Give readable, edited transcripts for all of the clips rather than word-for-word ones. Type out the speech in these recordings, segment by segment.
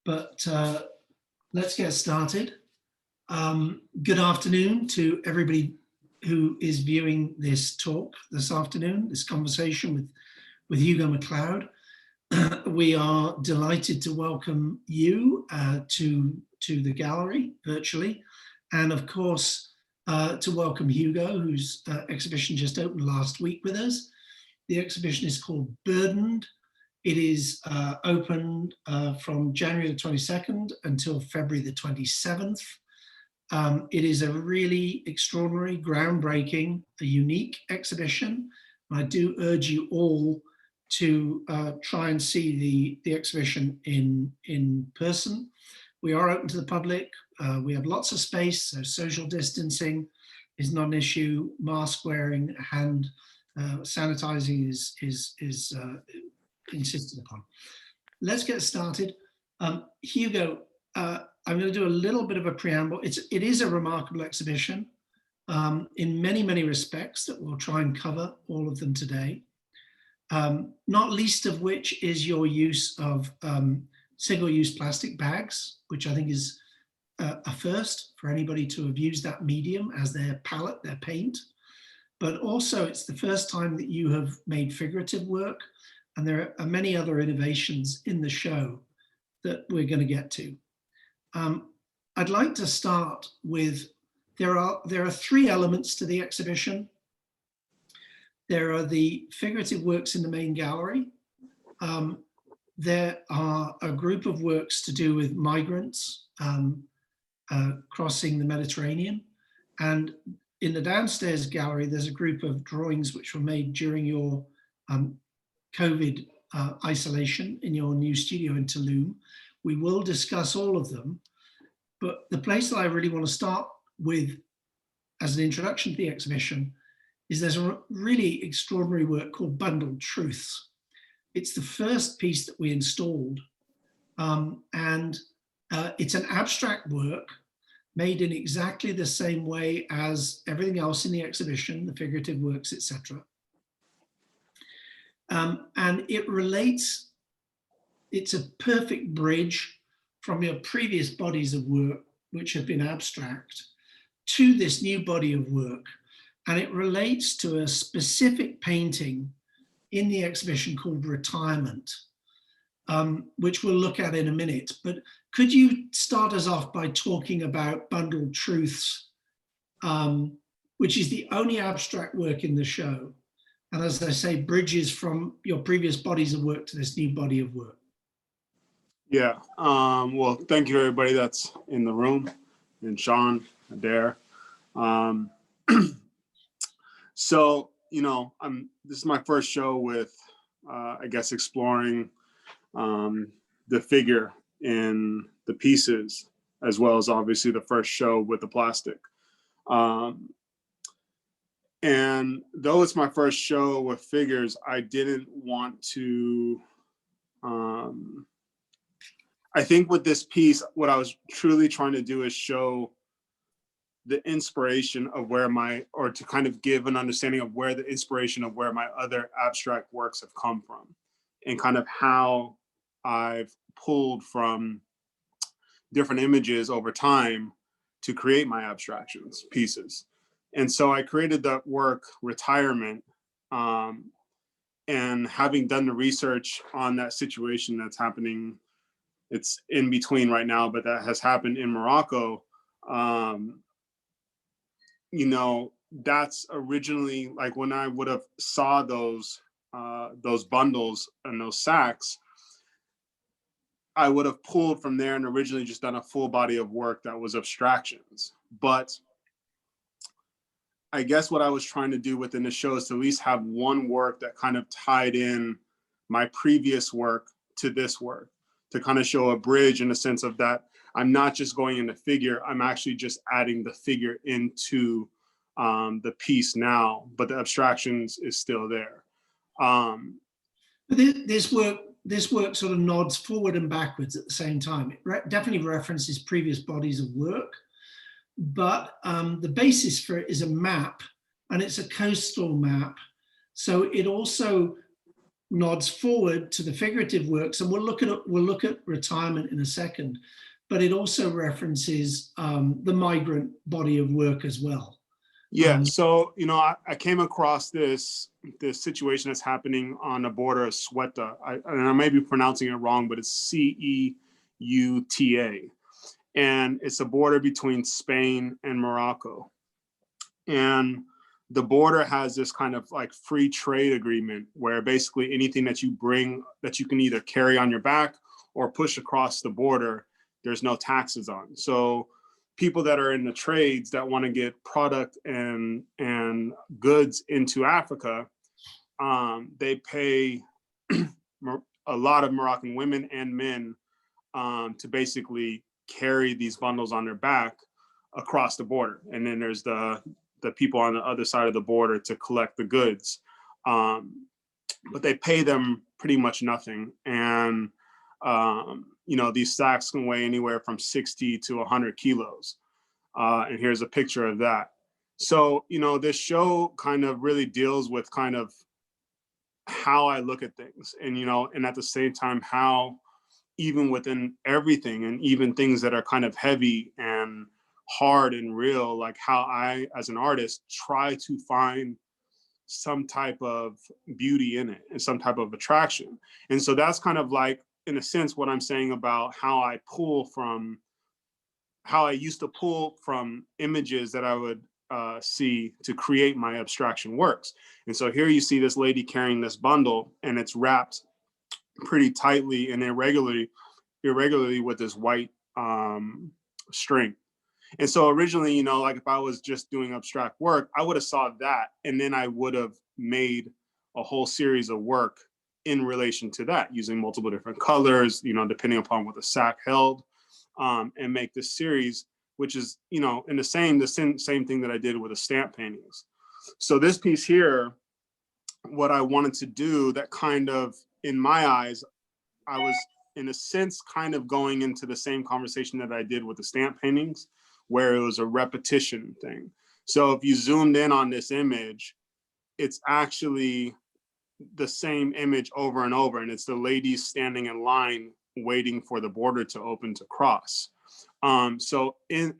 but let's get started. Good afternoon to everybody who is viewing this talk this afternoon, this conversation with Hugo McCloud. We are delighted to welcome you to the gallery virtually, and of course to welcome Hugo, whose exhibition just opened last week with us. The exhibition is called Burdened. It is open from January the 22nd until February the 27th. It is a really extraordinary, groundbreaking, a unique exhibition. I do urge you all to try and see the exhibition in person. We are open to the public. We have lots of space, so social distancing is not an issue. Mask wearing, hand sanitizing is insisted upon. Let's get started. Hugo, I'm going to do a little bit of a preamble. It is a remarkable exhibition in many, many respects that we'll try and cover all of them today. Not least of which is your use of single-use plastic bags, which I think is a first for anybody to have used that medium as their palette, their paint. But also it's the first time that you have made figurative work, and there are many other innovations in the show that we're going to get to. I'd like to start with, there are three elements to the exhibition. There are the figurative works in the main gallery. There are a group of works to do with migrants crossing the Mediterranean. And in the downstairs gallery, there's a group of drawings which were made during your COVID isolation in your new studio in Tulum. We will discuss all of them, but the place that I really want to start with as an introduction to the exhibition is there's a really extraordinary work called Bundled Truths. It's the first piece that we installed, and it's an abstract work made in exactly the same way as everything else in the exhibition, the figurative works, etc. And it relates, it's a perfect bridge from your previous bodies of work, which have been abstract, to this new body of work. And it relates to a specific painting in the exhibition called Retirement, which we'll look at in a minute. But could you start us off by talking about Bundled Truths, which is the only abstract work in the show, and as I say, bridges from your previous bodies of work to this new body of work? Yeah, well, thank you everybody that's in the room, and Sean, Adair. So, you know, this is my first show with, I guess, exploring the figure in the pieces, as well as obviously the first show with the plastic. And though it's my first show with figures, I didn't want to, I think with this piece, what I was truly trying to do is show the inspiration of where or to kind of give an understanding of where the inspiration of where my other abstract works have come from, and kind of how I've pulled from different images over time to create my abstractions pieces. And so I created that work, Retirement, and having done the research on that situation that's happening, it's in between right now, but that has happened in Morocco. You know, that's originally, like when I would have saw those bundles and those sacks, I would have pulled from there and originally just done a full body of work that was abstractions. But I guess what I was trying to do within the show is to at least have one work that kind of tied in my previous work to this work, to kind of show a bridge in the sense of that I'm not just going into figure, I'm actually just adding the figure into the piece now, but the abstractions is still there. This work sort of nods forward and backwards at the same time. It definitely references previous bodies of work, but the basis for it is a map, and it's a coastal map. So it also nods forward to the figurative works, and we'll look at retirement in a second, but it also references the migrant body of work as well. Yeah, so I came across this situation that's happening on the border of Ceuta, and I may be pronouncing it wrong, but it's Ceuta, and it's a border between Spain and Morocco. And the border has this kind of like free trade agreement where basically anything that you bring that you can either carry on your back or push across the border, there's no taxes on. So people that are in the trades that want to get product and goods into Africa, they pay a lot of Moroccan women and men to basically carry these bundles on their back across the border. And then there's the people on the other side of the border to collect the goods. But they pay them pretty much nothing. And, these sacks can weigh anywhere from 60 to 100 kilos. And here's a picture of that. So, this show kind of really deals with kind of how I look at things and, and at the same time, how even within everything and even things that are kind of heavy and hard and real, like how I, as an artist, try to find some type of beauty in it and some type of attraction. And so that's kind of like, in a sense, what I'm saying about how I used to pull from images that I would see to create my abstraction works. And so here you see this lady carrying this bundle, and it's wrapped pretty tightly and irregularly with this white string. And so originally, like if I was just doing abstract work, I would have saw that, and then I would have made a whole series of work in relation to that, using multiple different colors, depending upon what the sack held, and make this series, which is, in the same thing that I did with the stamp paintings. So this piece here, what I wanted to do, that kind of, in my eyes, I was in a sense kind of going into the same conversation that I did with the stamp paintings, where it was a repetition thing. So if you zoomed in on this image, it's actually the same image over and over, and it's the ladies standing in line waiting for the border to open to cross. And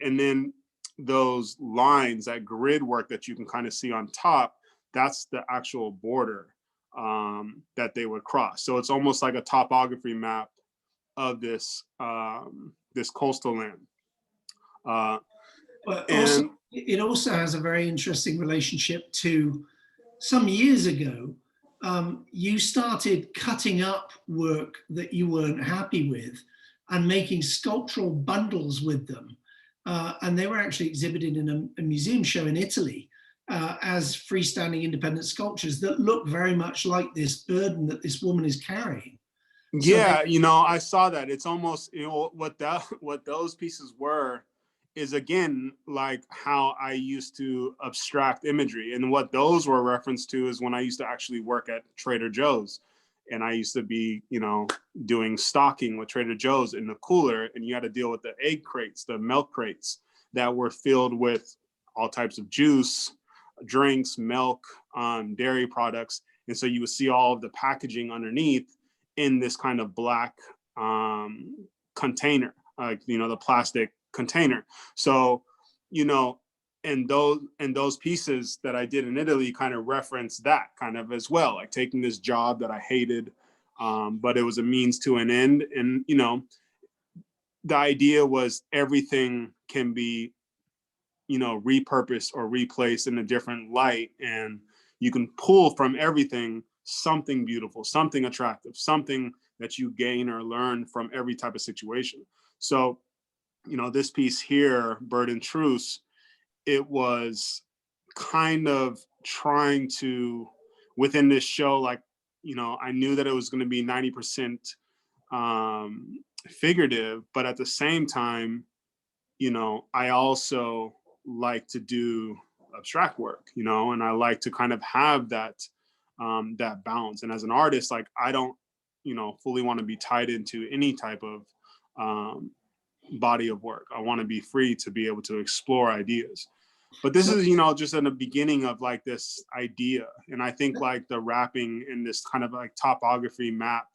then those lines, that grid work that you can kind of see on top, that's the actual border that they would cross. So it's almost like a topography map of this coastal land. But also, it also has a very interesting relationship to some years ago. You started cutting up work that you weren't happy with and making sculptural bundles with them. And they were actually exhibited in a museum show in Italy as freestanding independent sculptures that look very much like this burden that this woman is carrying. Yeah, I saw that. It's almost, what those pieces were is, again, like how I used to abstract imagery. And what those were referenced to is when I used to actually work at Trader Joe's. And I used to be, doing stocking with Trader Joe's in the cooler. And you had to deal with the egg crates, the milk crates that were filled with all types of juice, drinks, milk, dairy products. And so you would see all of the packaging underneath in this kind of black container, like, the plastic container. So, and those pieces that I did in Italy kind of reference that kind of as well, like taking this job that I hated, but it was a means to an end. And, the idea was everything can be, repurposed or replaced in a different light. And you can pull from everything something beautiful, something attractive, something that you gain or learn from every type of situation. So, this piece here, Bird and Truce, it was kind of trying to, within this show, like, I knew that it was going to be 90% figurative, but at the same time, I also like to do abstract work, and I like to kind of have that balance. And as an artist, like, I don't, fully want to be tied into any type of body of work. I want to be free to be able to explore ideas. But this So, is, you know, just in the beginning of like this idea. And I think like the wrapping in this kind of like topography map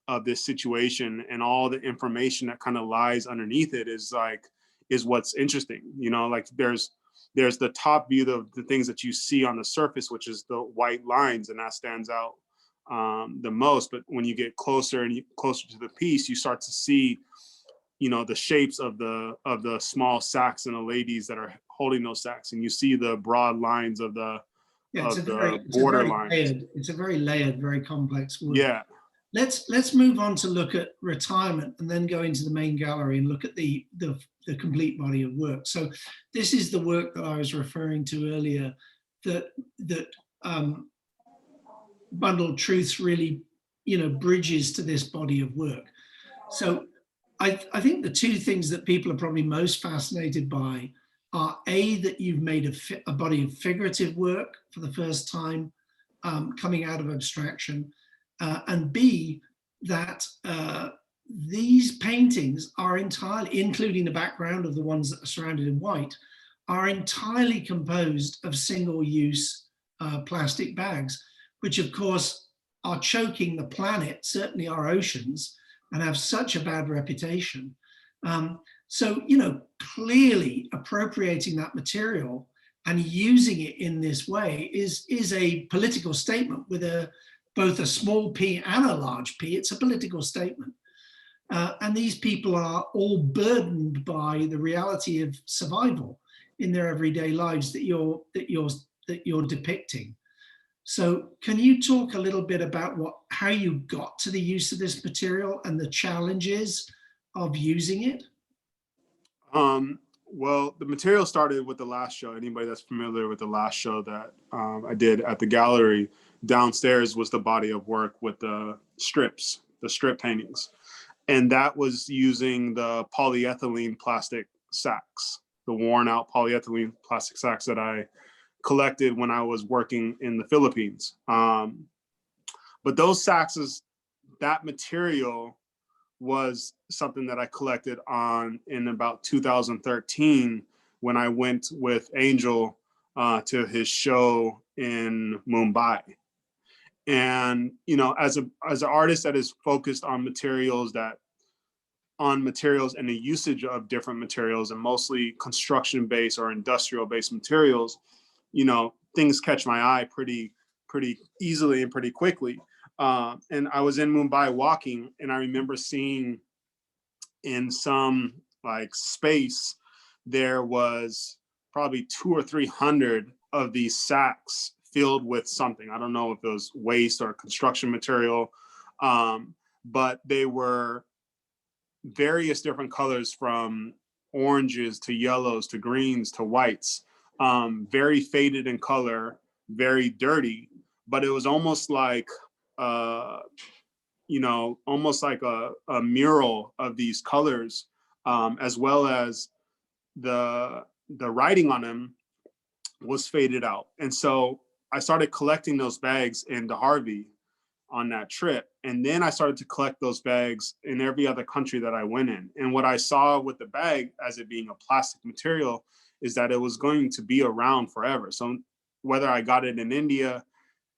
of this situation and all the information that kind of lies underneath it is like, is what's interesting. You know, like there's the top view of the things that you see on the surface, which is the white lines, and that stands out the most. But when you get closer and closer to the piece, you start to see, you know, the shapes of the small sacks and the ladies that are holding those sacks, and you see the broad lines of the yeah, border lines. it's a very layered, very complex work. Yeah. Let's move on to look at retirement and then go into the main gallery and look at the complete body of work. So this is the work that I was referring to earlier, that Bundled Truths really, you know, bridges to this body of work. So I think the two things that people are probably most fascinated by are A, that you've made a body of figurative work for the first time, coming out of abstraction, and B, that these paintings are entirely, including the background of the ones that are surrounded in white, are entirely composed of single-use plastic bags, which of course are choking the planet, certainly our oceans, and have such a bad reputation. So, you know, clearly appropriating that material and using it in this way is a political statement with both a small p and a large p. It's a political statement. And these people are all burdened by the reality of survival in their everyday lives that you're depicting. So can you talk a little bit about how you got to the use of this material and the challenges of using it? Well, the material started with the last show. Anybody that's familiar with the last show that I did at the gallery, downstairs was the body of work with the strip paintings. And that was using the polyethylene plastic sacks, the worn out polyethylene plastic sacks that I collected when I was working in the Philippines. But those sacks, that material was something that I collected on in about 2013 when I went with Angel to his show in Mumbai. And, you know, as an artist that is focused on materials and the usage of different materials, and mostly construction based or industrial based materials, you know, things catch my eye pretty easily and pretty quickly. And I was in Mumbai walking, and I remember seeing in some like space, there was probably 200 or 300 of these sacks filled with something. I don't know if it was waste or construction material, but they were various different colors, from oranges to yellows to greens to whites, very faded in color, very dirty, but it was almost like, you know, almost like a mural of these colors, as well as the writing on them was faded out. And so I started collecting those bags in the Harvey on that trip. And then I started to collect those bags in every other country that I went in. And what I saw with the bag, as it being a plastic material, is that it was going to be around forever. So whether I got it in India,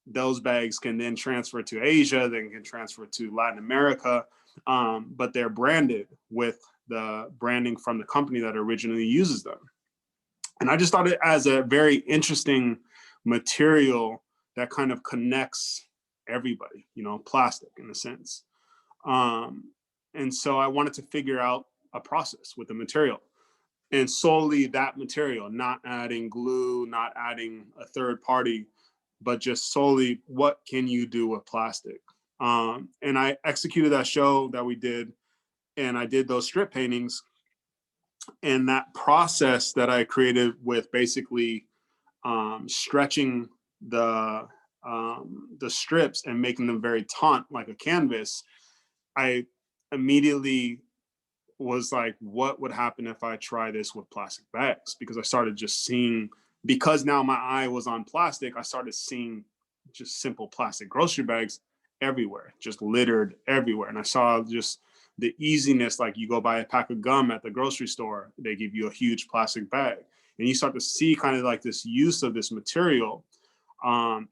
those bags can then transfer to Asia, then can transfer to Latin America, but they're branded with the branding from the company that originally uses them. And I just thought it as a very interesting material that kind of connects everybody, you know, plastic in a sense. And so I wanted to figure out a process with the material, and solely that material, not adding glue, not adding a third party, but just solely what can you do with plastic. And I executed that show that we did, and I did those strip paintings. And that process that I created with basically stretching the strips and making them very taut like a canvas, I immediately was like, what would happen if I try this with plastic bags? Because I started just seeing, because now my eye was on plastic, I started seeing just simple plastic grocery bags everywhere, just littered everywhere. And I saw just the easiness, like you go buy a pack of gum at the grocery store, they give you a huge plastic bag. And you start to see kind of like this use of this material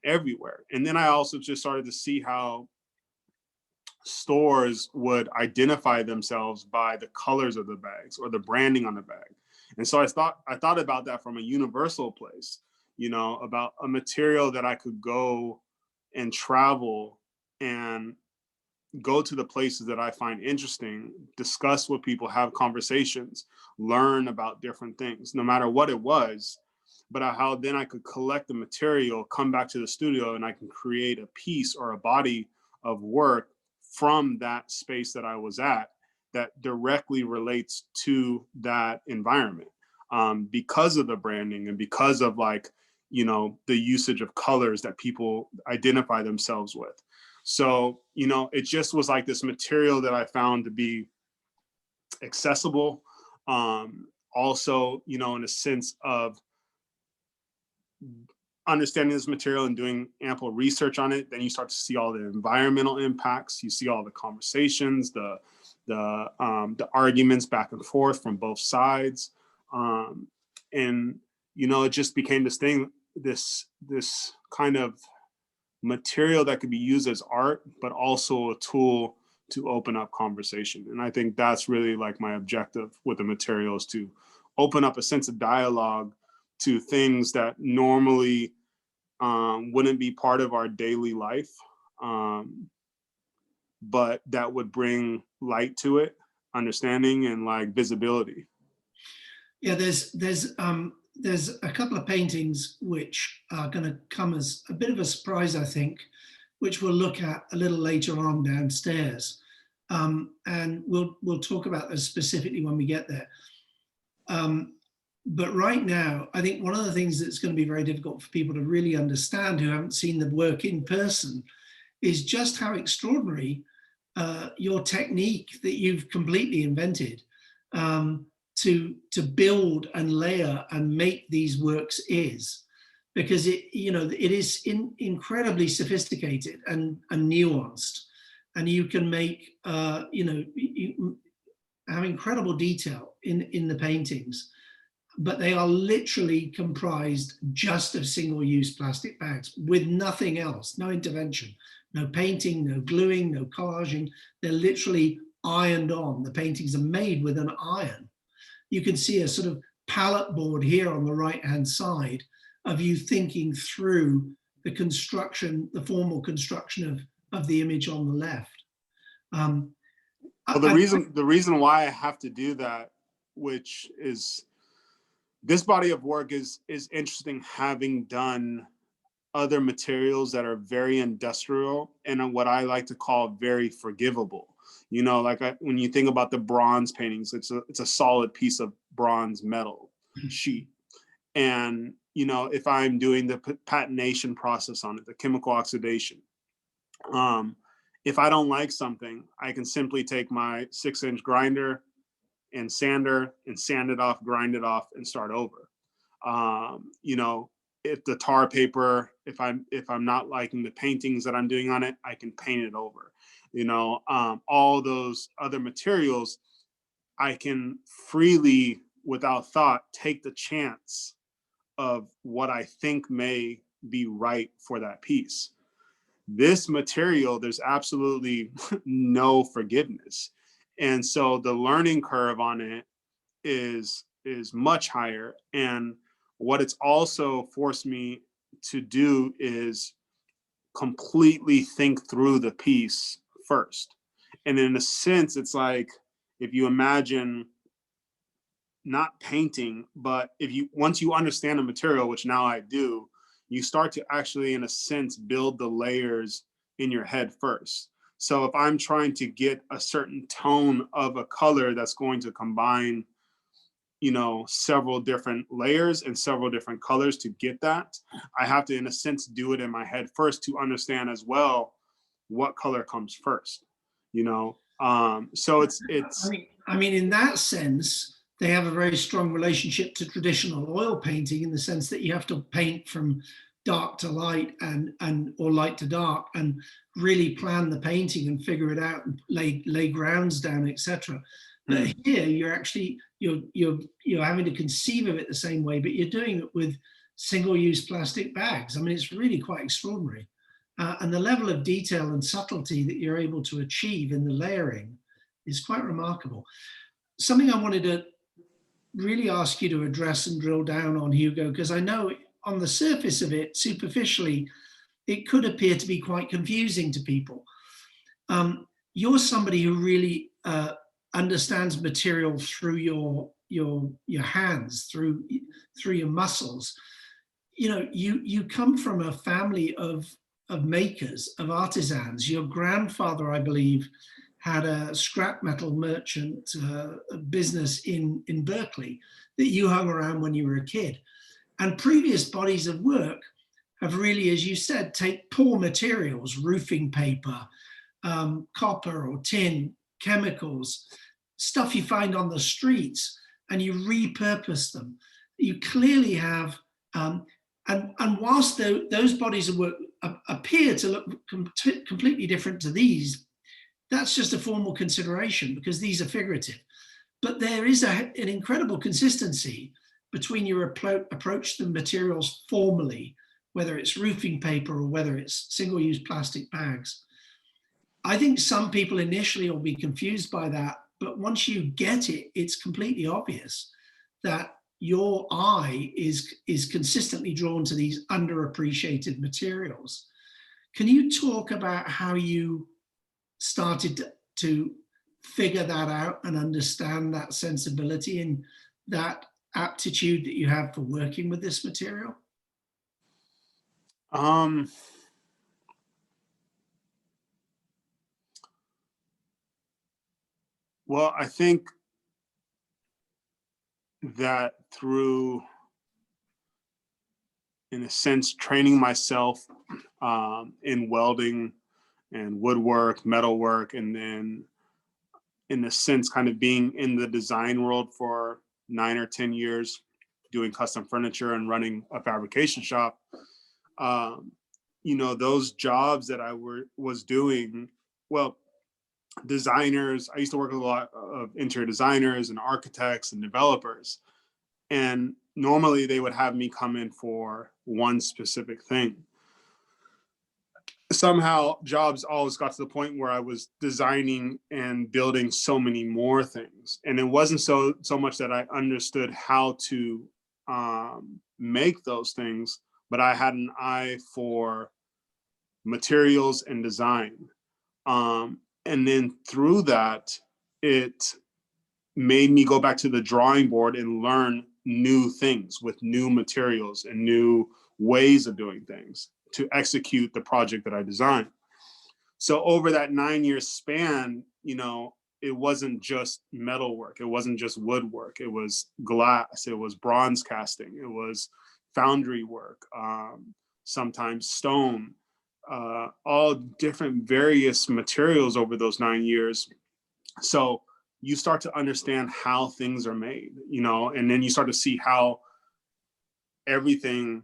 everywhere. And then I also just started to see how stores would identify themselves by the colors of the bags or the branding on the bag. And so I thought about that from a universal place, you know, about a material that I could go and travel and go to the places that I find interesting, discuss with people, have conversations, learn about different things, no matter what it was, but how then I could collect the material, come back to the studio, and I can create a piece or a body of work from that space that I was at that directly relates to that environment, because of the branding and because of, like, you know, the usage of colors that people identify themselves with. So, you know, it just was like this material that I found to be accessible. Also, you know, in a sense of understanding this material and doing ample research on it, then you start to see all the environmental impacts. You see all the conversations, the arguments back and forth from both sides, and you know, it just became this thing, this kind of material that could be used as art, but also a tool to open up conversation. And I think that's really like my objective with the material, is to open up a sense of dialogue to things that normally wouldn't be part of our daily life, but that would bring light to it, understanding, and like visibility. Yeah, there's a couple of paintings which are going to come as a bit of a surprise, I think, which we'll look at a little later on downstairs, and we'll talk about those specifically when we get there. But right now, I think one of the things that's going to be very difficult for people to really understand who haven't seen the work in person is just how extraordinary your technique that you've completely invented to build and layer and make these works is, because it, you know, it is incredibly sophisticated and nuanced, and you can make you know, you have incredible detail in the paintings, but they are literally comprised just of single-use plastic bags with nothing else, no intervention, no painting, no gluing, no collaging. They're literally ironed on. The paintings are made with an iron. You can see a sort of palette board here on the right-hand side of you thinking through the construction, the formal construction of the image on the left. Well, the reason why I have to do that, which is, this body of work is interesting, having done other materials that are very industrial and what I like to call very forgivable. You know, like when you think about the bronze paintings, it's a solid piece of bronze metal sheet. And, you know, if I'm doing the patination process on it, the chemical oxidation, if I don't like something, I can simply take my 6-inch grinder and sander and sand it off, grind it off, and start over. You know, if the tar paper, if I'm not liking the paintings that I'm doing on it, I can paint it over. You know, all those other materials, I can freely, without thought, take the chance of what I think may be right for that piece. This material, there's absolutely no forgiveness. And so the learning curve on it is much higher. And what it's also forced me to do is completely think through the piece first. And in a sense, it's like, if you imagine not painting, but once you understand the material, which now I do, you start to actually, in a sense, build the layers in your head first. So if I'm trying to get a certain tone of a color that's going to combine, you know, several different layers and several different colors to get that, I have to, in a sense, do it in my head first to understand as well what color comes first, you know? So it's. I mean, in that sense, they have a very strong relationship to traditional oil painting, in the sense that you have to paint from dark to light and or light to dark, and really plan the painting and figure it out and lay grounds down, etc. But here you're actually, you're having to conceive of it the same way, but you're doing it with single-use plastic bags. I mean, it's really quite extraordinary. And the level of detail and subtlety that you're able to achieve in the layering is quite remarkable. Something I wanted to really ask you to address and drill down on, Hugo, because I know on the surface of it, superficially, it could appear to be quite confusing to people. You're somebody who really understands material through your hands, through your muscles. You know, you come from a family of makers, of artisans. Your grandfather, I believe, had a scrap metal merchant business in Berkeley that you hung around when you were a kid. And previous bodies of work have really, as you said, take poor materials, roofing paper, copper or tin, chemicals, stuff you find on the streets, and you repurpose them. You clearly have, and whilst those bodies of work appear to look completely different to these, that's just a formal consideration because these are figurative. But there is an incredible consistency between your approach to the materials formally, whether it's roofing paper or whether it's single-use plastic bags. I think some people initially will be confused by that, but once you get it, it's completely obvious that your eye is consistently drawn to these underappreciated materials. Can you talk about how you started to figure that out and understand that sensibility and that aptitude that you have for working with this material? Well, I think that through, in a sense, training myself in welding and woodwork, metalwork, and then in a sense, kind of being in the design world for 9 or 10 years, doing custom furniture and running a fabrication shop, you know, those jobs that I was doing, well, designers, I used to work with a lot of interior designers and architects and developers. And normally they would have me come in for one specific thing. Somehow jobs always got to the point where I was designing and building so many more things. And it wasn't so much that I understood how to make those things, but I had an eye for materials and design. And then through that, it made me go back to the drawing board and learn new things with new materials and new ways of doing things to execute the project that I designed. So over that 9-year span, you know, it wasn't just metalwork, it wasn't just woodwork, it was glass, it was bronze casting, it was foundry work, sometimes stone, all different various materials over those 9 years. So you start to understand how things are made, you know, and then you start to see how everything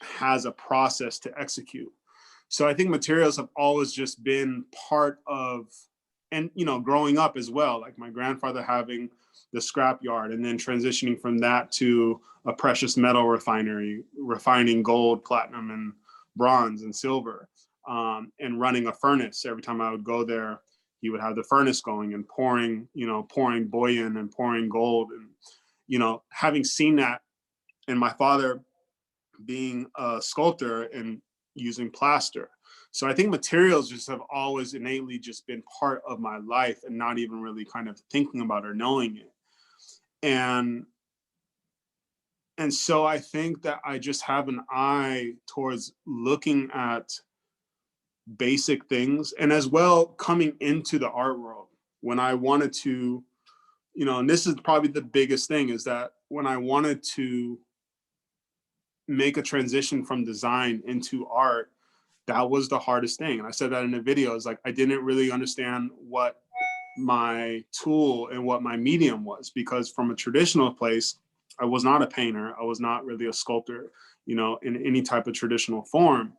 has a process to execute. So I think materials have always just been part of, and, you know, growing up as well, like my grandfather having the scrap yard and then transitioning from that to a precious metal refinery, refining gold, platinum, and bronze and silver, and running a furnace. Every time I would go there, he would have the furnace going and pouring, you know, pouring bullion and pouring gold. And, you know, having seen that, and my father being a sculptor and using plaster. So I think materials just have always innately just been part of my life and not even really kind of thinking about or knowing it. And so I think that I just have an eye towards looking at basic things, and as well coming into the art world when I wanted to, you know, and this is probably the biggest thing, is that when I wanted to make a transition from design into art, that was the hardest thing. And I said that in the video, is like, I didn't really understand what my tool and what my medium was, because from a traditional place, I was not a painter. I was not really a sculptor, you know, in any type of traditional form.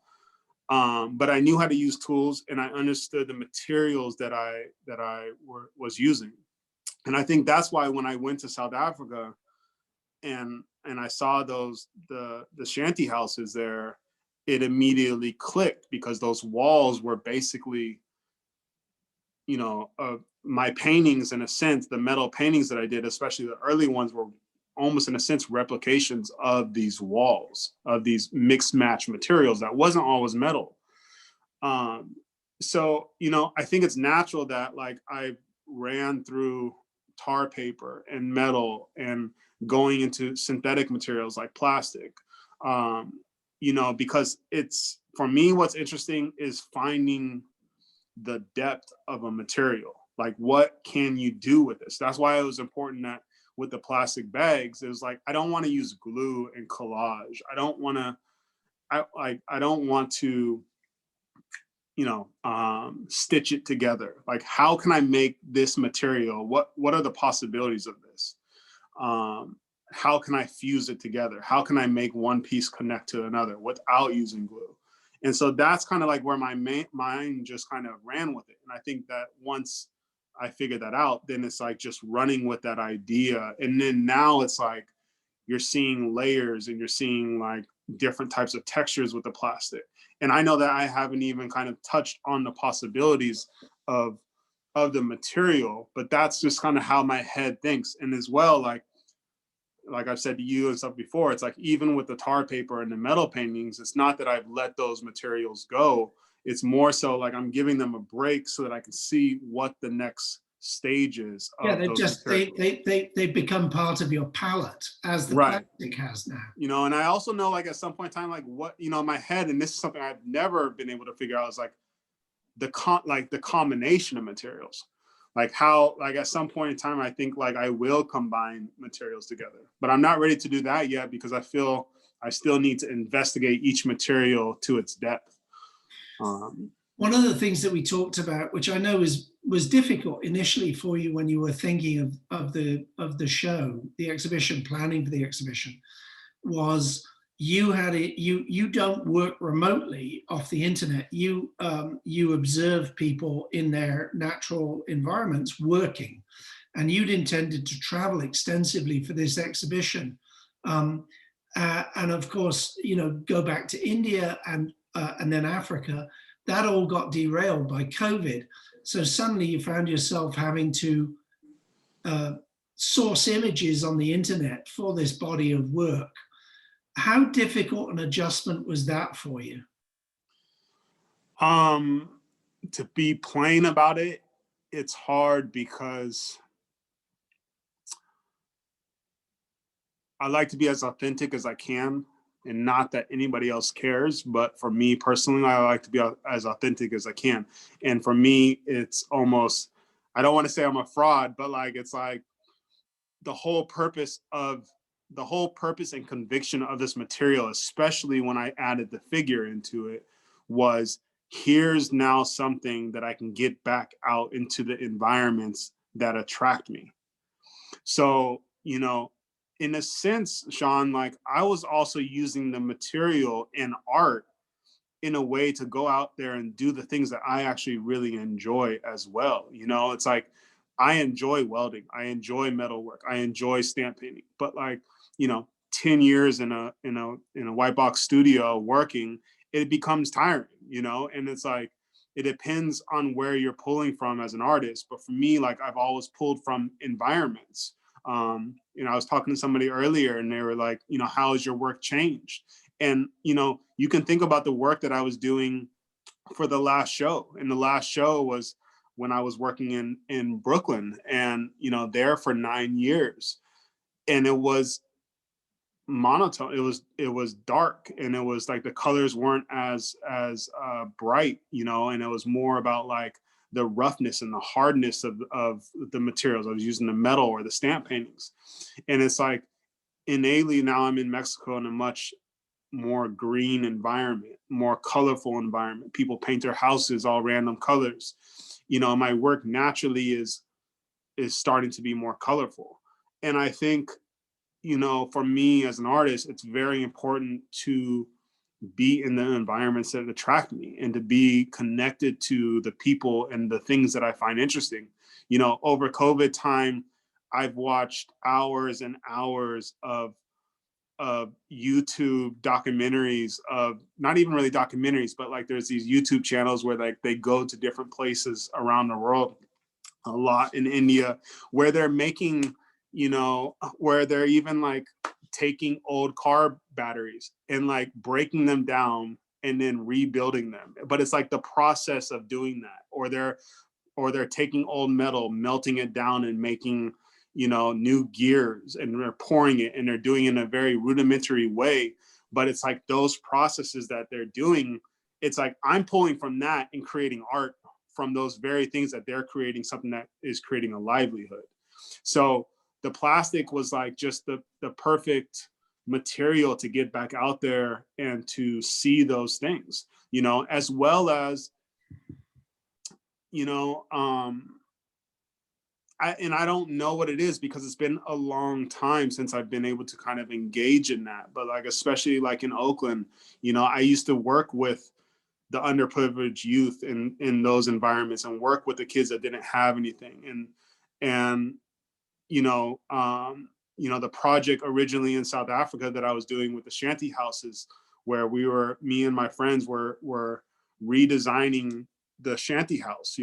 But I knew how to use tools, and I understood the materials that I was using. And I think that's why when I went to South Africa and I saw the shanty houses there, it immediately clicked, because those walls were basically, my paintings, in a sense, the metal paintings that I did, especially the early ones, were almost in a sense replications of these walls, of these mixed match materials that wasn't always metal. So, I think it's natural that like I ran through tar paper and metal and going into synthetic materials like plastic, because it's, for me, what's interesting is finding the depth of a material. Like, what can you do with this? That's why it was important that with the plastic bags, it was like, I don't want to use glue and collage. I don't want to, I don't want to, stitch it together. Like, how can I make this material? What are the possibilities of this? How can I fuse it together? How can I make one piece connect to another without using glue? And so that's kind of like where my mind just kind of ran with it. And I think that once I figured that out, then it's like just running with that idea. And then now it's like you're seeing layers and you're seeing like different types of textures with the plastic. And I know that I haven't even kind of touched on the possibilities of the material, but that's just kind of how my head thinks. And as well, like I've said to you and stuff before, it's like, even with the tar paper and the metal paintings, it's not that I've let those materials go. It's more so like I'm giving them a break so that I can see what the next stage is Yeah, of they've those just materials. they become part of your palette, as the Right. plastic has now. And I also know, like, at some point in time, like, what, in my head, and this is something I've never been able to figure out, is like the combination of materials. Like, how, like, at some point in time, I think like I will combine materials together, but I'm not ready to do that yet, because I feel I still need to investigate each material to its depth. One of the things that we talked about, which I know was difficult initially for you when you were thinking of the show, the exhibition, planning for the exhibition, was you don't work remotely off the internet. You observe people in their natural environments working, and you'd intended to travel extensively for this exhibition, and of course, go back to India and then Africa. That all got derailed by COVID. So suddenly you found yourself having to source images on the internet for this body of work. How difficult an adjustment was that for you? To be plain about it, it's hard, because I like to be as authentic as I can, and not that anybody else cares. But for me personally, I like to be as authentic as I can. And for me, it's almost, I don't want to say I'm a fraud, but like, it's like the whole purpose and conviction of this material, especially when I added the figure into it, was, here's now something that I can get back out into the environments that attract me. So, in a sense, Sean, like, I was also using the material and art in a way to go out there and do the things that I actually really enjoy as well. It's like, I enjoy welding, I enjoy metalwork, I enjoy stamp painting, but like, 10 years in a white box studio working, it becomes tiring, and it's like, it depends on where you're pulling from as an artist. But for me, like, I've always pulled from environments. I was talking to somebody earlier, and they were like, how has your work changed? And, you can think about the work that I was doing for the last show. And the last show was when I was working in Brooklyn, and, there for 9 years. And it was monotone. It was dark, and it was like the colors weren't as bright, and it was more about like the roughness and the hardness of the materials. I was using the metal or the stamp paintings. And it's like, innately now I'm in Mexico in a much more green environment, more colorful environment. People paint their houses all random colors. My work naturally is starting to be more colorful. And I think, for me as an artist, it's very important to be in the environments that attract me, and to be connected to the people and the things that I find interesting. Over COVID time, I've watched hours and hours of YouTube documentaries of, not even really documentaries, but like there's these YouTube channels where like they go to different places around the world, a lot in India, where they're making, where they're even like taking old car batteries and like breaking them down and then rebuilding them. But it's like the process of doing that, or they're taking old metal, melting it down and making, new gears, and they're pouring it, and they're doing it in a very rudimentary way. But it's like those processes that they're doing, it's like I'm pulling from that and creating art from those very things that they're creating, something that is creating a livelihood. So the plastic was like just the perfect material to get back out there and to see those things, as well as, I don't know what it is, because it's been a long time since I've been able to kind of engage in that. But like, especially like in Oakland, I used to work with the underprivileged youth in those environments, and work with the kids that didn't have anything. And the project originally in South Africa that I was doing with the shanty houses, where me and my friends were redesigning the shanty house,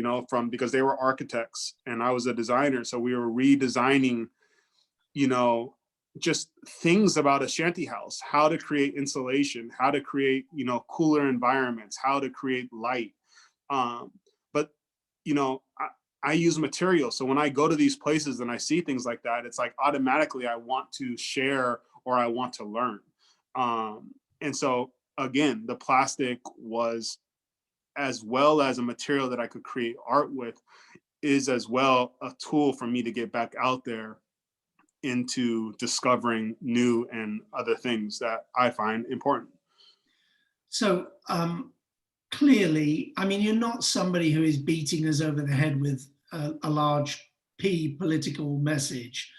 because they were architects and I was a designer. So we were redesigning, just things about a shanty house, how to create insulation, how to create, cooler environments, how to create light. But, I use material. So when I go to these places and I see things like that, it's like automatically I want to share, or I want to learn. And so again, the plastic was, as well as a material that I could create art with, is as well a tool for me to get back out there into discovering new and other things that I find important. So clearly, I mean, you're not somebody who is beating us over the head with a large P political message.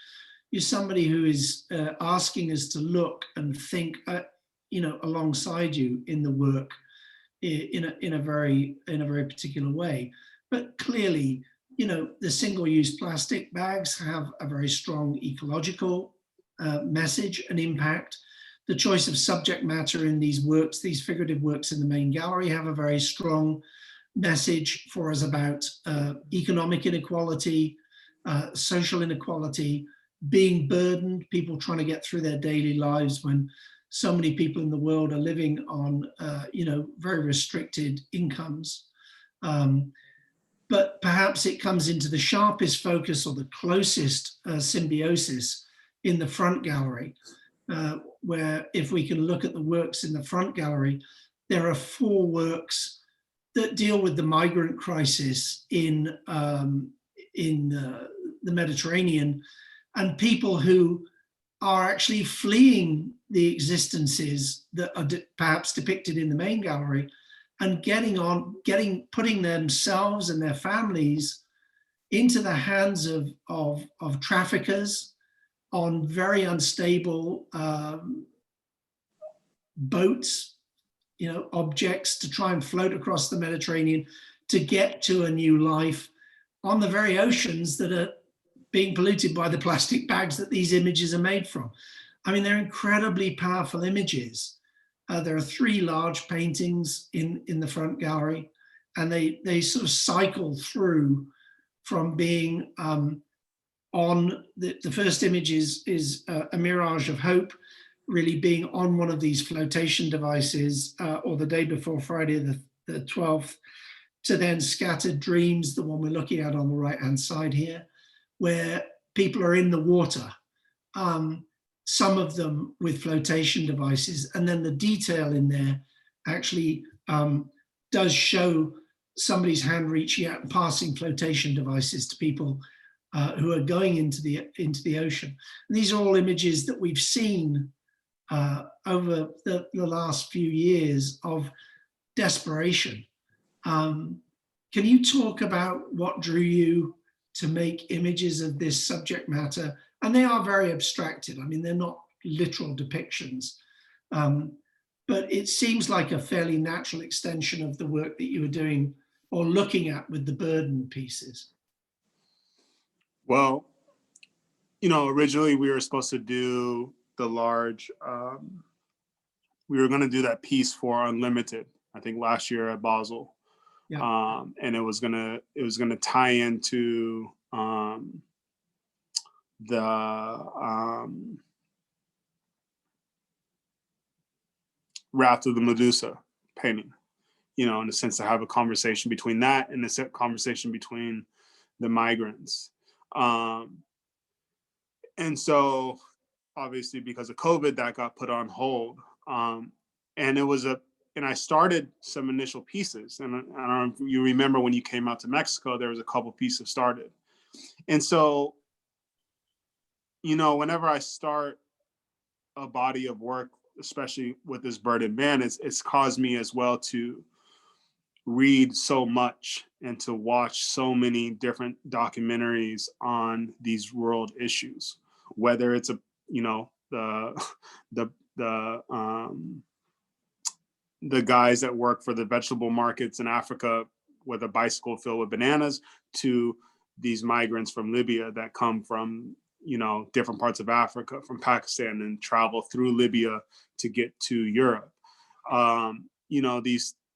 You're somebody who is asking us to look and think, alongside you in the work in a very particular way. But clearly, the single-use plastic bags have a very strong ecological message and impact. The choice of subject matter in these works, these figurative works in the main gallery, have a very strong message for us about economic inequality, social inequality, being burdened, people trying to get through their daily lives when so many people in the world are living on, very restricted incomes. But perhaps it comes into the sharpest focus, or the closest symbiosis, in the front gallery, where if we can look at the works in the front gallery, there are 4 works that deal with the migrant crisis in the Mediterranean, and people who are actually fleeing the existences that are perhaps depicted in the main gallery, and putting themselves and their families into the hands of traffickers on very unstable boats, objects, to try and float across the Mediterranean to get to a new life on the very oceans that are being polluted by the plastic bags that these images are made from. I mean, they're incredibly powerful images. There are 3 large paintings in the front gallery, and they sort of cycle through from being on the first image is a mirage of hope, really being on one of these flotation devices, or the day before Friday the 12th, to then Scattered Dreams, the one we're looking at on the right-hand side here, where people are in the water, some of them with flotation devices. And then the detail in there actually does show somebody's hand reaching out and passing flotation devices to people who are going into the ocean. And these are all images that we've seen over the last few years of desperation. Can you talk about what drew you to make images of this subject matter? And they are very abstracted. I mean, they're not literal depictions, but it seems like a fairly natural extension of the work that you were doing or looking at with the burden pieces. Well, originally we were supposed to do the large, we were going to do that piece for Unlimited, I think last year at Basel. Yeah. And it was gonna tie into the Wrath of the Medusa painting, in the sense to have a conversation between that and the conversation between the migrants. And so obviously because of COVID, that got put on hold. And I started some initial pieces. And I don't know if you remember when you came out to Mexico, there was a couple pieces started. And so, whenever I start a body of work, especially with this burdened man, it's caused me as well to read so much and to watch so many different documentaries on these world issues, whether it's the guys that work for the vegetable markets in Africa with a bicycle filled with bananas, to these migrants from Libya that come from different parts of Africa, from Pakistan, and travel through Libya to get to Europe.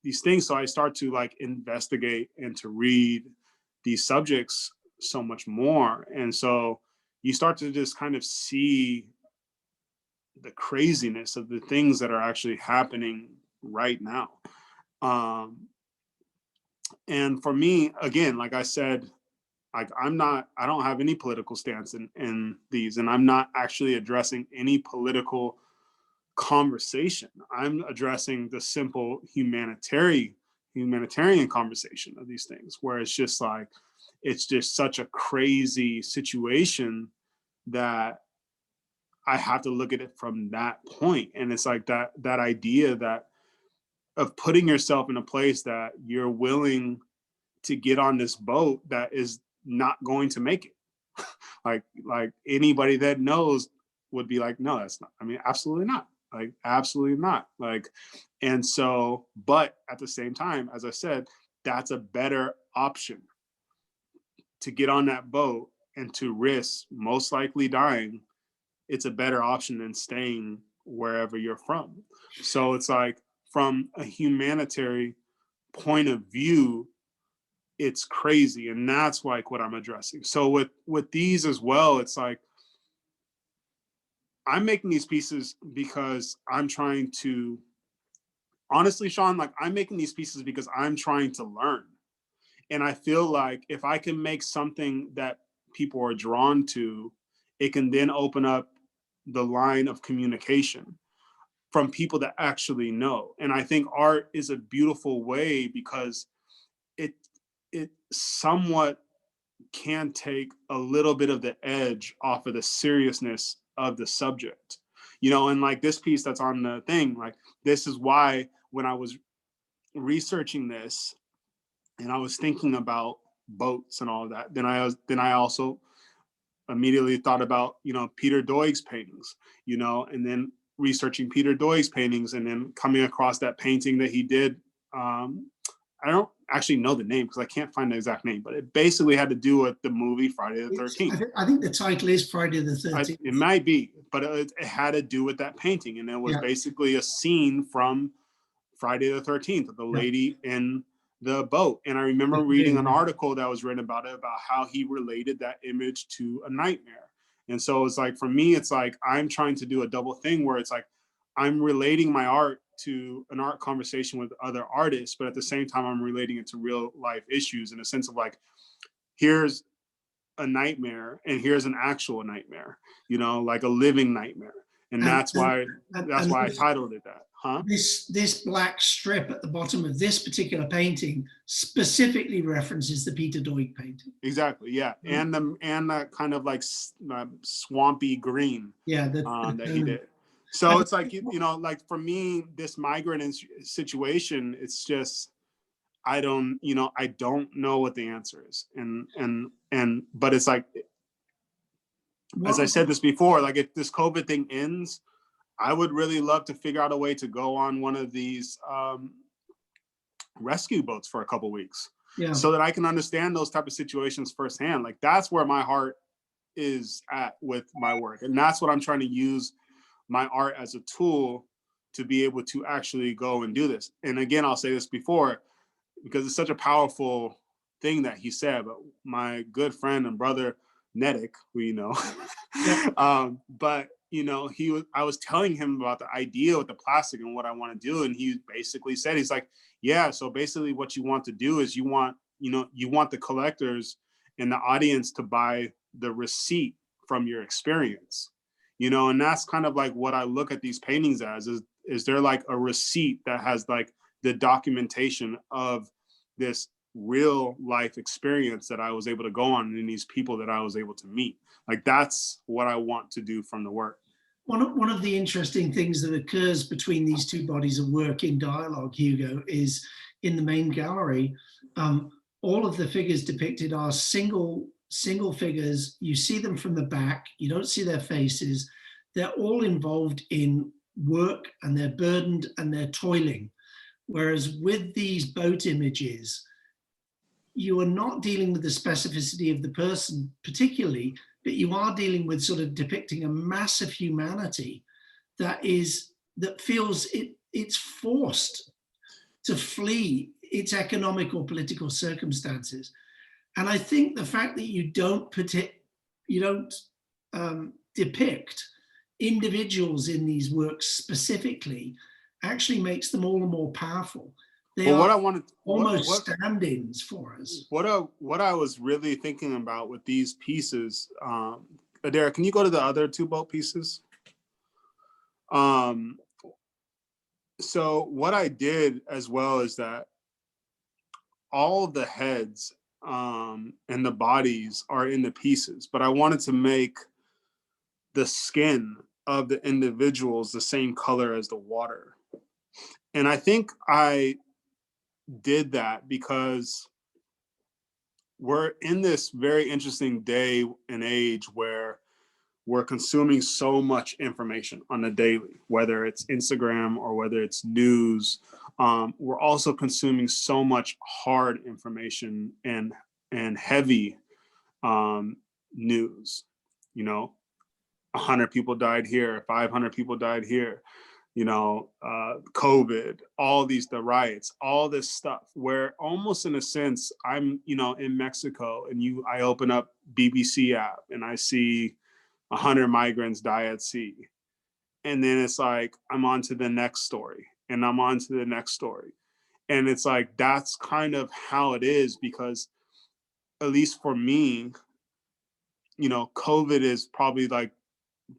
These things. So I start to investigate and to read these subjects so much more. And so you start to just kind of see the craziness of the things that are actually happening right now. And for me, again, like I said, I don't have any political stance in these, and I'm not actually addressing any political conversation. I'm addressing the simple humanitarian conversation of these things, where it's just such a crazy situation that I have to look at it from that point. And it's like that idea that of putting yourself in a place that you're willing to get on this boat that is not going to make it. like anybody that knows would be like, no, that's not, absolutely not. Absolutely not. And so, but at the same time, as I said, that's a better option, to get on that boat and to risk most likely dying. It's a better option than staying wherever you're from. So it's like, from a humanitarian point of view, it's crazy. And that's like what I'm addressing. So with these as well, it's like, I'm making these pieces because I'm trying to, honestly, Sean, I'm making these pieces because I'm trying to learn. And I feel like if I can make something that people are drawn to, it can then open up the line of communication from people that actually know. And I think art is a beautiful way, because it somewhat can take a little bit of the edge off of the seriousness of the subject. And this piece that's on the thing, this is why when I was researching this and I was thinking about boats and all of that, then I also immediately thought about Peter Doig's paintings, and then researching Peter Doig's paintings, and then coming across that painting that he did. I don't actually know the name because I can't find the exact name, but it basically had to do with the movie Friday the 13th. I think the title is Friday the 13th. It might be, but it had to do with that painting. And it was basically a scene from Friday the 13th, the lady in the boat. And I remember reading an article that was written about it, about how he related that image to a nightmare. And so it's like, for me, it's like, I'm trying to do a double thing where it's like, I'm relating my art to an art conversation with other artists, but at the same time, I'm relating it to real life issues, in a sense of here's a nightmare and here's an actual nightmare, like a living nightmare. And that's why I titled it that. Huh? This black strip at the bottom of this particular painting specifically references the Peter Doig painting. Exactly, yeah. And that kind of swampy green that he did. So it's like, for me, this migrant situation, it's just, I don't know what the answer is. But it's like, as I said this before, if this COVID thing ends, I would really love to figure out a way to go on one of these rescue boats for a couple of weeks, so that I can understand those type of situations firsthand. That's where my heart is at with my work. And that's what I'm trying to use my art as a tool to be able to actually go and do this. And again, I'll say this before, because it's such a powerful thing that he said, but my good friend and brother, Nedick, who you know, but you know, I was telling him about the idea with the plastic and what I want to do. And he basically said, he's like, yeah, so basically what you want to do is you want the collectors and the audience to buy the receipt from your experience, and that's kind of like what I look at these paintings as, is there like a receipt that has like the documentation of this real life experience that I was able to go on and these people that I was able to meet. Like that's what I want to do from the work. One of the interesting things that occurs between these two bodies of work in dialogue, Hugo, is in the main gallery, all of the figures depicted are single figures. You see them from the back, you don't see their faces. They're all involved in work and they're burdened and they're toiling. Whereas with these boat images, you are not dealing with the specificity of the person particularly, but you are dealing with sort of depicting a massive humanity that feels it's forced to flee its economic or political circumstances. And I think the fact that you don't depict individuals in these works specifically actually makes them all the more powerful. They are almost stand-ins for us. What I was really thinking about with these pieces, Adair, can you go to the other two boat pieces? So what I did as well is that all of the heads and the bodies are in the pieces, but I wanted to make the skin of the individuals the same color as the water. And I think I did that because we're in this very interesting day and age where we're consuming so much information on a daily, whether it's Instagram or whether it's news. We're also consuming so much hard information and heavy news. 100 people died here, 500 people died here. COVID, the riots, all this stuff, where almost in a sense, I'm, in Mexico and I open up BBC app and I see 100 migrants die at sea. And then it's like, I'm on to the next story and I'm on to the next story. And it's like, that's kind of how it is, because at least for me, COVID is probably like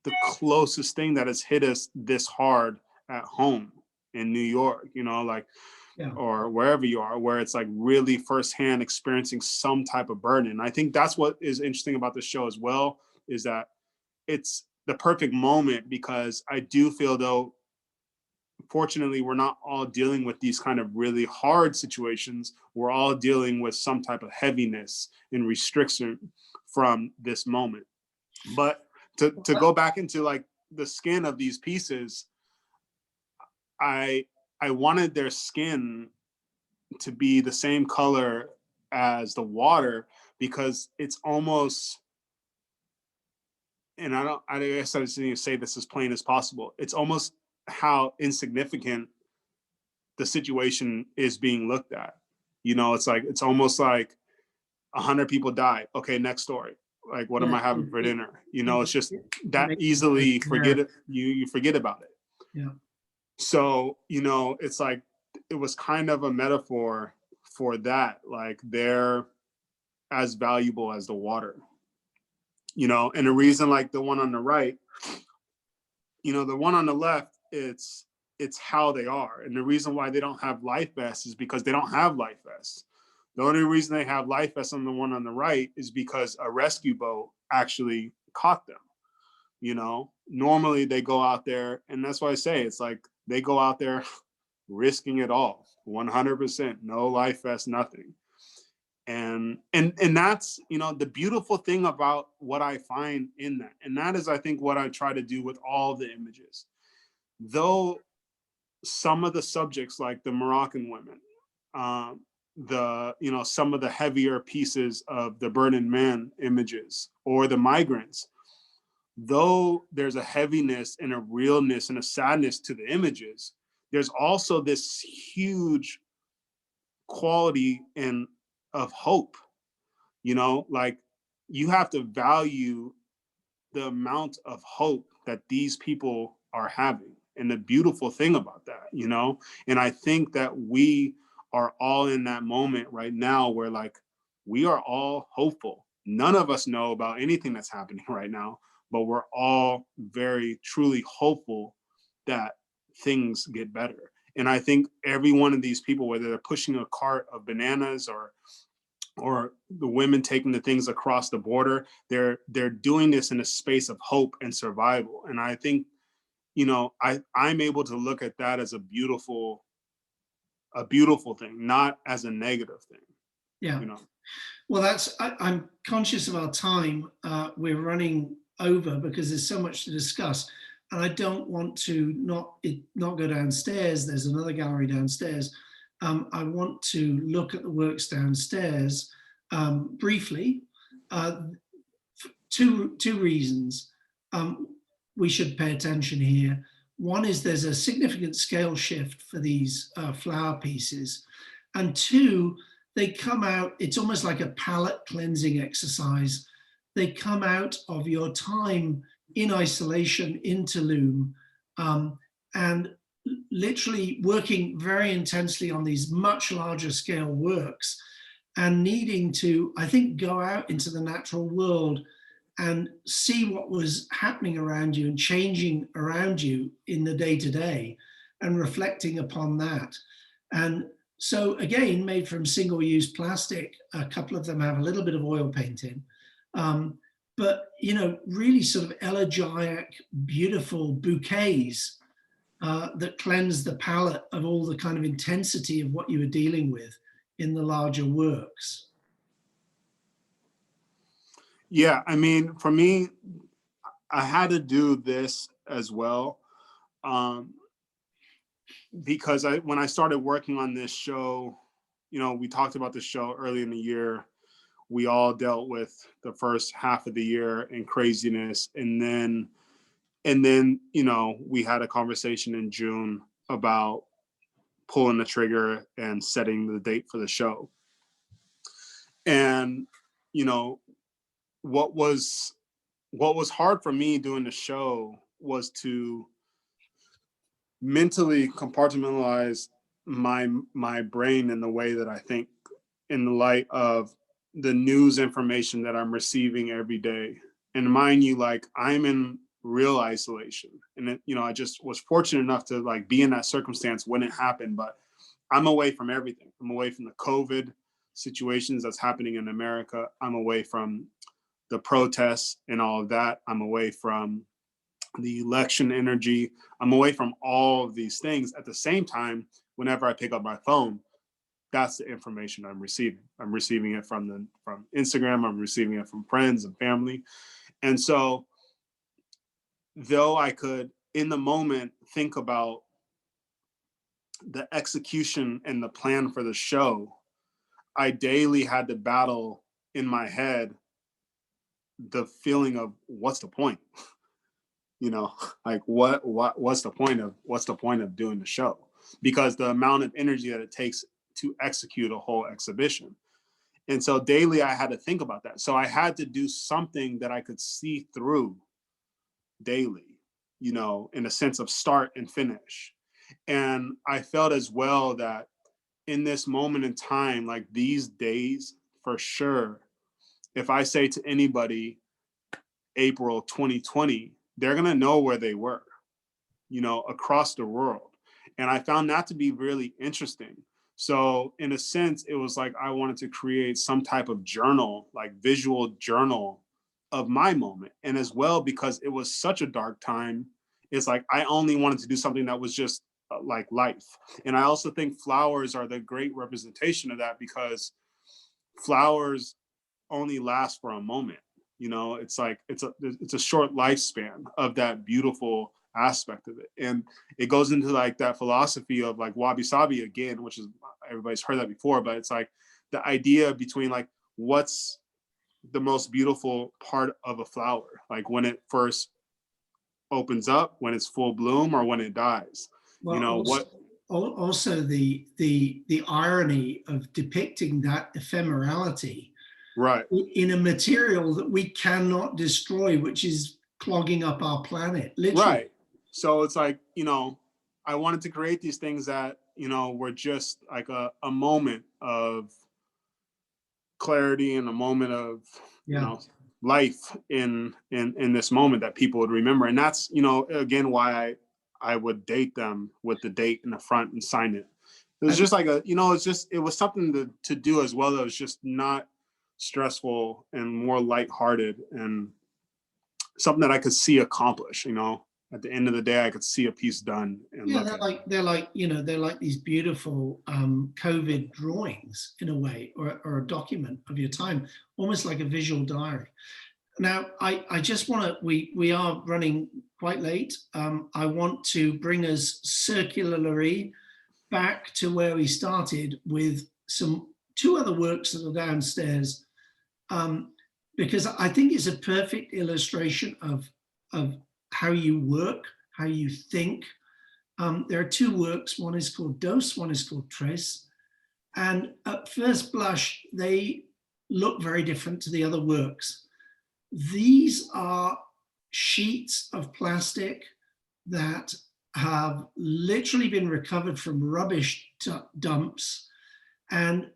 the closest thing that has hit us this hard at home in New York, or wherever you are, where it's like really firsthand experiencing some type of burden. And I think that's what is interesting about the show as well, is that it's the perfect moment, because I do feel, though, fortunately, we're not all dealing with these kind of really hard situations. We're all dealing with some type of heaviness and restriction from this moment. But to go back into like the skin of these pieces, I wanted their skin to be the same color as the water, because it's almost, and I guess I just need to say this as plain as possible, it's almost how insignificant the situation is being looked at. It's almost like 100 people die. Okay, next story. Like, what am I having for dinner? It's just that easily you forget about it. Yeah. So, it's like, it was kind of a metaphor for that. Like, they're as valuable as the water, and the reason, like the one on the right, the one on the left, it's how they are. And the reason why they don't have life vests is because they don't have life vests. The only reason they have life vests on the one on the right is because a rescue boat actually caught them. Normally they go out there, and that's why I say it's like they go out there risking it all, 100%, no life vest, nothing. And that's, the beautiful thing about what I find in that. And that is, I think, what I try to do with all the images. Though some of the subjects, like the Moroccan women, some of the heavier pieces of the Burning Man images or the Migrants, though there's a heaviness and a realness and a sadness to the images, there's also this huge quality and of hope. Like, you have to value the amount of hope that these people are having, and the beautiful thing about that. And I think that we are all in that moment right now where, like, we are all hopeful. None of us know about anything that's happening right now, but we're all very truly hopeful that things get better. And I think every one of these people, whether they're pushing a cart of bananas or the women taking the things across the border, they're doing this in a space of hope and survival. And I think, I'm able to look at that as a beautiful thing, not as a negative thing. Yeah. you know Well, I'm conscious of our time. We're running over because there's so much to discuss, and I don't want to not go downstairs. There's another gallery downstairs. I want to look at the works downstairs briefly. Two reasons we should pay attention here. One is there's a significant scale shift for these flower pieces, and two, they come out, it's almost like a palette cleansing exercise. They come out of your time in isolation in Tulum, and literally working very intensely on these much larger scale works, and needing to, I think, go out into the natural world and see what was happening around you and changing around you in the day-to-day, and reflecting upon that. And so again, made from single-use plastic, a couple of them have a little bit of oil paint in, but really sort of elegiac, beautiful bouquets that cleanse the palette of all the kind of intensity of what you were dealing with in the larger works. Yeah, I mean, for me, I had to do this as well, because when I started working on this show, we talked about the show early in the year. We all dealt with the first half of the year and craziness, and then we had a conversation in June about pulling the trigger and setting the date for the show. And what was hard for me doing the show was to mentally compartmentalize my brain in the way that I think, in the light of the news information that I'm receiving every day. And mind you, like, I'm in real isolation, and I just was fortunate enough to, like, be in that circumstance when it happened, but I'm away from everything. I'm away from the COVID situations that's happening in America. I'm away from the protests and all of that. I'm away from the election energy. I'm away from all of these things. At the same time, whenever I pick up my phone, that's the information I'm receiving. I'm receiving it from Instagram. I'm receiving it from friends and family. And so, though I could, in the moment, think about the execution and the plan for the show, I daily had to battle in my head the feeling of, what's the point? Like, what's the point of doing the show? Because the amount of energy that it takes to execute a whole exhibition. And so daily I had to think about that. So I had to do something that I could see through daily, in a sense of start and finish. And I felt as well that in this moment in time, like these days, for sure, if I say to anybody April 2020, they're going to know where they were, across the world. And I found that to be really interesting. So in a sense, it was like I wanted to create some type of journal, like visual journal of my moment. And as well, because it was such a dark time, it's like I only wanted to do something that was just like life. And I also think flowers are the great representation of that, because flowers only last for a moment. It's like it's a short lifespan of that beautiful aspect of it. And it goes into like that philosophy of like wabi sabi again, which is, everybody's heard that before, but it's like the idea between like what's the most beautiful part of a flower, like when it first opens up, when it's full bloom, or when it dies. Well, You know also, what? also the irony of depicting that ephemerality Right. in a material that we cannot destroy, which is clogging up our planet, literally. Right. So it's like, you know, I wanted to create these things that, you know, were just like a moment of clarity and a moment of, you Yeah. know, life in this moment that people would remember. And that's, you know, again, why I would date them with the date in the front and sign it. It was And, just like a, you know, it's just, it was something to do as well that was just not stressful and more lighthearted, and something that I could see accomplish, you know. At the end of the day, I could see a piece done and yeah, look at it. they're like, you know, they're like these beautiful COVID drawings in a way, or a document of your time, almost like a visual diary. Now, I just want to, we are running quite late. I want to bring us circularly back to where we started with two other works that are downstairs, because I think it's a perfect illustration of how you work, how you think. There are two works. One is called Dos, one is called Tres. And at first blush, they look very different to the other works. These are sheets of plastic that have literally been recovered from rubbish dumps, and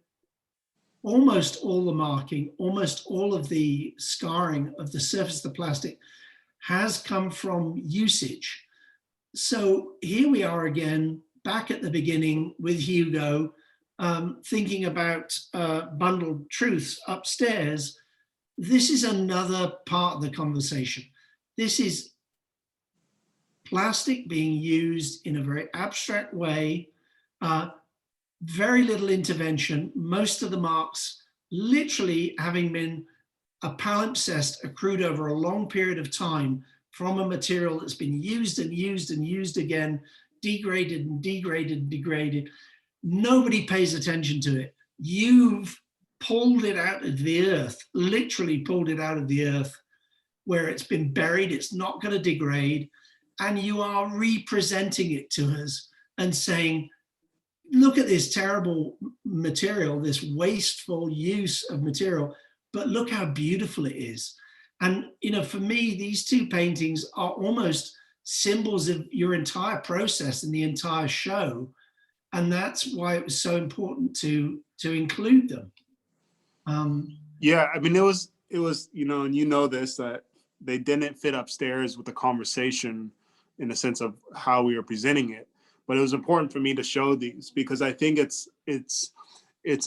almost all the marking, almost all of the scarring of the surface of the plastic has come from usage. So here we are again, back at the beginning with Hugo, thinking about bundled truths upstairs. This is another part of the conversation. This is plastic being used in a very abstract way, very little intervention, most of the marks literally having been a palimpsest accrued over a long period of time from a material that's been used and used and used again, degraded and degraded and degraded. Nobody pays attention to it. You've pulled it out of the earth, literally pulled it out of the earth where it's been buried, it's not going to degrade, and you are representing it to us and saying, look at this terrible material, this wasteful use of material, but look how beautiful it is. And, you know, for me, these two paintings are almost symbols of your entire process and the entire show. And that's why it was so important to include them. Yeah, I mean, it was, you know, and you know this, that they didn't fit upstairs with the conversation in the sense of how we were presenting it. But it was important for me to show these because I think it's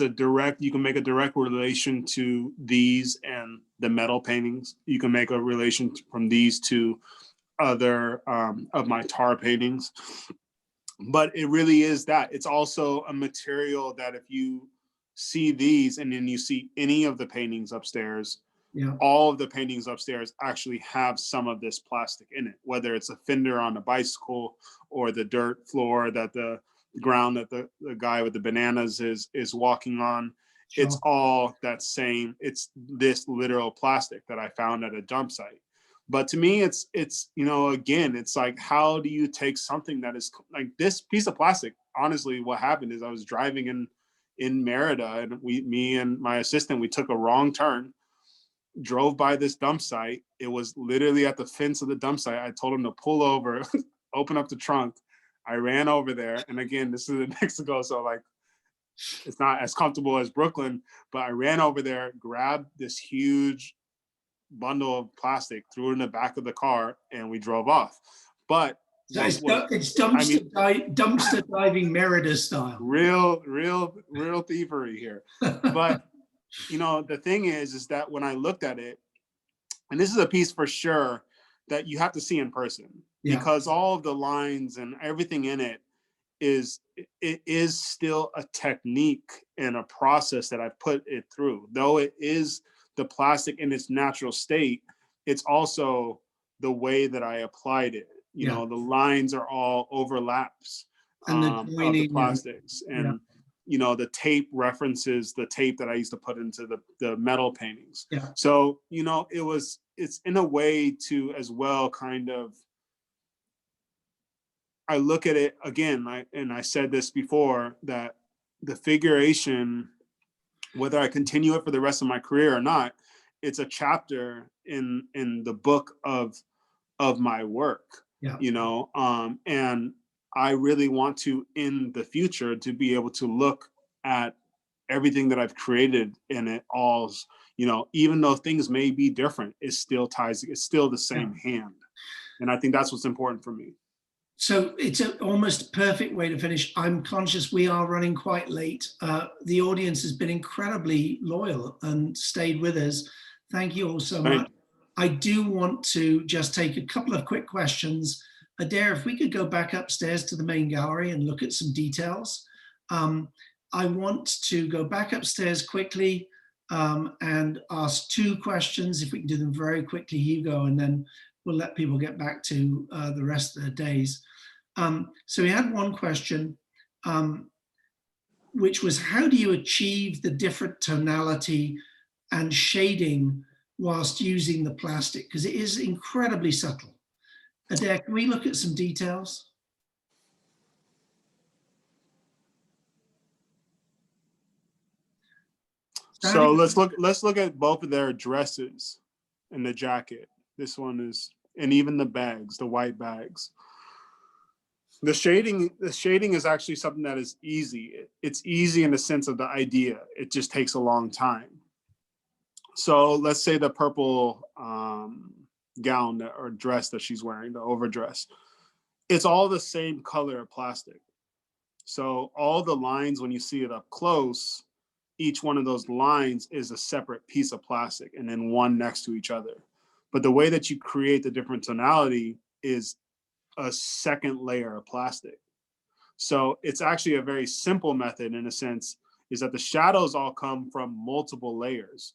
a direct, you can make a direct relation to these and the metal paintings. You can make a relation from these to other of my tar paintings. But it really is that. It's also a material that if you see these and then you see any of the paintings upstairs, Yeah. all of the paintings upstairs actually have some of this plastic in it, whether it's a fender on a bicycle or the dirt floor that the ground that the guy with the bananas is walking on. Sure. It's all that same, it's this literal plastic that I found at a dump site. But to me, it's, you know, again, it's like, how do you take something that is like this piece of plastic? Honestly, what happened is I was driving in Merida, and me and my assistant, we took a wrong turn, drove by this dump site. It was literally at the fence of the dump site. I told him to pull over, open up the trunk. I ran over there. And again, this is in Mexico, so like, it's not as comfortable as Brooklyn, but I ran over there, grabbed this huge bundle of plastic, threw it in the back of the car, and we drove off. But So it's I mean, dumpster diving Merida style. real thievery here. But you know, the thing is that when I looked at it, and this is a piece for sure that you have to see in person, Yeah. because all of the lines and everything in it is still a technique and a process that I've put it through. Though it is the plastic in its natural state, it's also the way that I applied it. You know, the lines are all overlaps And the of the joining, plastics. yeah. And, you know, the tape references the tape that I used to put into the metal paintings. Yeah. So, you know, it's in a way to as well kind of, I look at it again, and I said this before, that the figuration, whether I continue it for the rest of my career or not, it's a chapter in the book of my work. Yeah. You know, and I really want to, in the future, to be able to look at everything that I've created, and it all, you know, even though things may be different, it still ties, it's still the same hand. And I think that's what's important for me. So it's an almost perfect way to finish. I'm conscious we are running quite late. The audience has been incredibly loyal and stayed with us. Thank you all so much. I do want to just take a couple of quick questions. Adair, if we could go back upstairs to the main gallery and look at some details. I want to go back upstairs quickly and ask two questions, if we can do them very quickly, Hugo, and then we'll let people get back to the rest of their days. So we had one question, which was, how do you achieve the different tonality and shading whilst using the plastic? Because it is incredibly subtle. Adair, can we look at some details? So let's look at both of their dresses and the jacket. This one is, and even the bags, the white bags. The shading is actually something that is easy. It's easy in the sense of the idea. It just takes a long time. So let's say the purple gown or dress that she's wearing, the overdress. It's all the same color of plastic. So all the lines, when you see it up close, each one of those lines is a separate piece of plastic, and then one next to each other. But the way that you create the different tonality is a second layer of plastic. So it's actually a very simple method, in a sense, is that the shadows all come from multiple layers.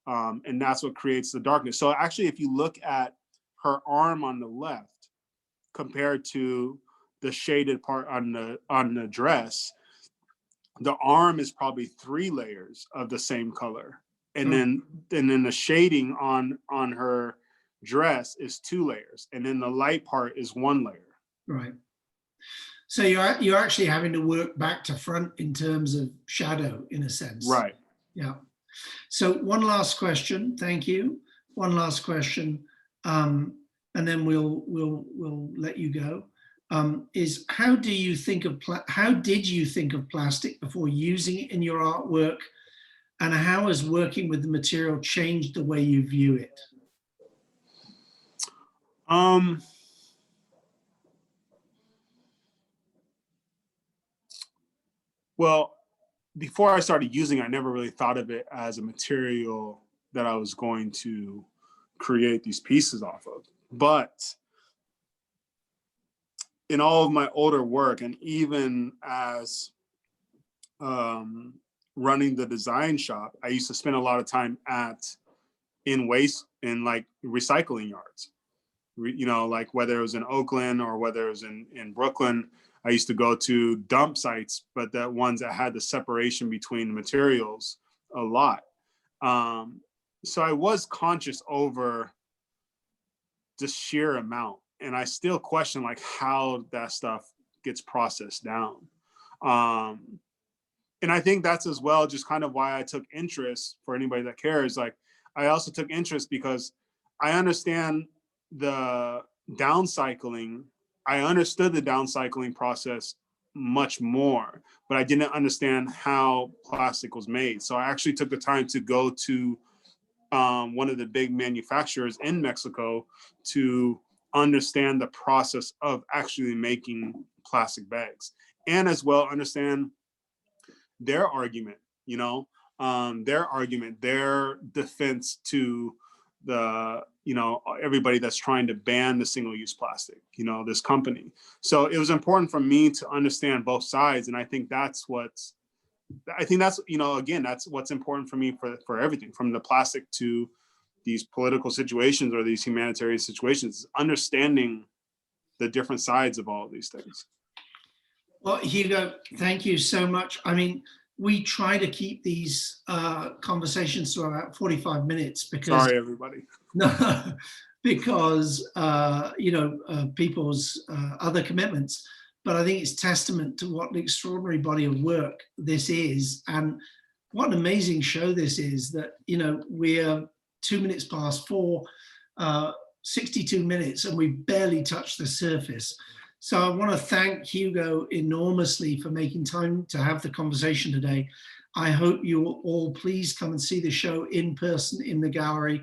And that's what creates the darkness. So actually, if you look at her arm on the left compared to the shaded part on the dress, the arm is probably 3 layers of the same color. And then the shading on her dress is 2 layers. And then the light part is 1 layer. Right. So you're actually having to work back to front in terms of shadow, in a sense. Right. Yeah. So one last question. Thank you. One last question, and then we'll let you go. Is how did you think of plastic before using it in your artwork, and how has working with the material changed the way you view it? Well, before I started using it, I never really thought of it as a material that I was going to create these pieces off of. But in all of my older work, and even as running the design shop, I used to spend a lot of time in like recycling yards. You know, like whether it was in Oakland or whether it was in Brooklyn, I used to go to dump sites, but that ones that had the separation between the materials a lot. So I was conscious over the sheer amount, and I still question like how that stuff gets processed down. And I think that's as well just kind of why I took interest, for anybody that cares. Like, I also took interest because I understand the downcycling. I understood the downcycling process much more, but I didn't understand how plastic was made. So I actually took the time to go to one of the big manufacturers in Mexico to understand the process of actually making plastic bags, and as well understand their argument, you know, their defense to the, you know, everybody that's trying to ban the single-use plastic, you know, this company. So it was important for me to understand both sides. And I think that's, you know, again, that's what's important for me for everything from the plastic to these political situations or these humanitarian situations, understanding the different sides of all of these things. Well, Hugo, thank you so much. I mean, we try to keep these conversations to about 45 minutes because Sorry, everybody. no, because people's other commitments. But I think it's testament to what an extraordinary body of work this is, and what an amazing show this is. That we're 2 minutes past 4, 62 minutes, and we barely touched the surface. So I want to thank Hugo enormously for making time to have the conversation today. I hope you will all please come and see the show in person in the gallery.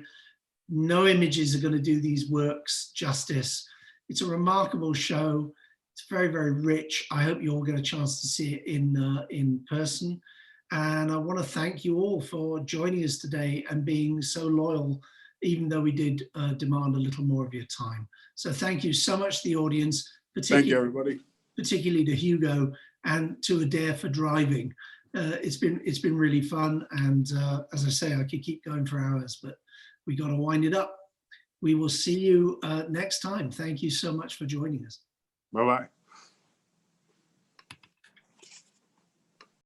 No images are going to do these works justice. It's a remarkable show. It's very, very rich. I hope you all get a chance to see it in person. And I want to thank you all for joining us today and being so loyal, even though we did demand a little more of your time. So thank you so much to the audience. Thank you, everybody. Particularly to Hugo and to Adair for driving. It's been really fun, and as I say, I could keep going for hours, but we got to wind it up. We will see you next time. Thank you so much for joining us. Bye-bye.